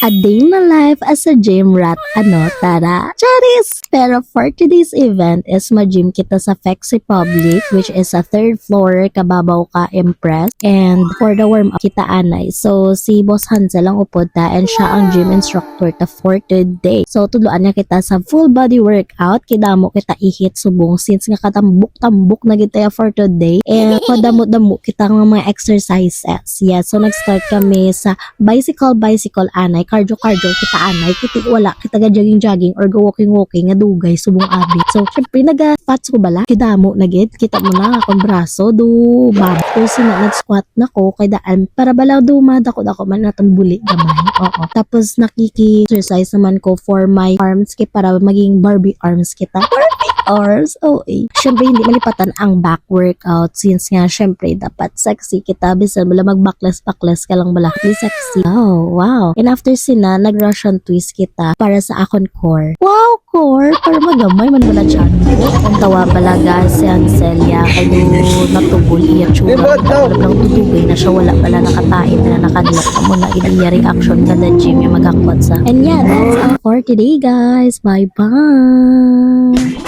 A day in my life as a gym rat, tara, charis! Pero for today's event is ma-gym kita sa Fexi Public, which is sa third floor, kababaw ka, Impress. And for the warm-up, kita anay. So, si Boss Hansel ang upod ta, and siya ang gym instructor ta for today. So, tudloan niya kita sa full body workout, kidamo kita ihit subong, since nga katambok-tambok na kita for today. And kadamo-damo kita ng mga exercises. Yeah, so nag-start kami sa bicycle anay, cardio kita anay, kita wala kita ga jogging or go walking nga dugay subong abi. So syempre naga-fats ko bala, kidamo na gid, kita mo na akong braso do bab ko sina nag-squat na ko kay daan para bala dumad ako man natong buli gamay. Oo. Tapos nakiki-exercise naman ko for my arms kay para maging Barbie arms kita. Arms, syempre hindi malipatan ang back workout since nga syempre dapat sexy kita bisan bala mag-backless ka lang bala di sexy. Oh, wow. And after sina nag-Russian twist kita para sa akon core. Wow, core para magamay man bala chan. Ang tawa bala guys si Ancelia kay natubol iya tsura. Lang tutugay na siya wala pala nakatain na nakadlap mo na iya reaction kada gym yung magakwat sa. And yeah, that's all for today guys. Bye bye.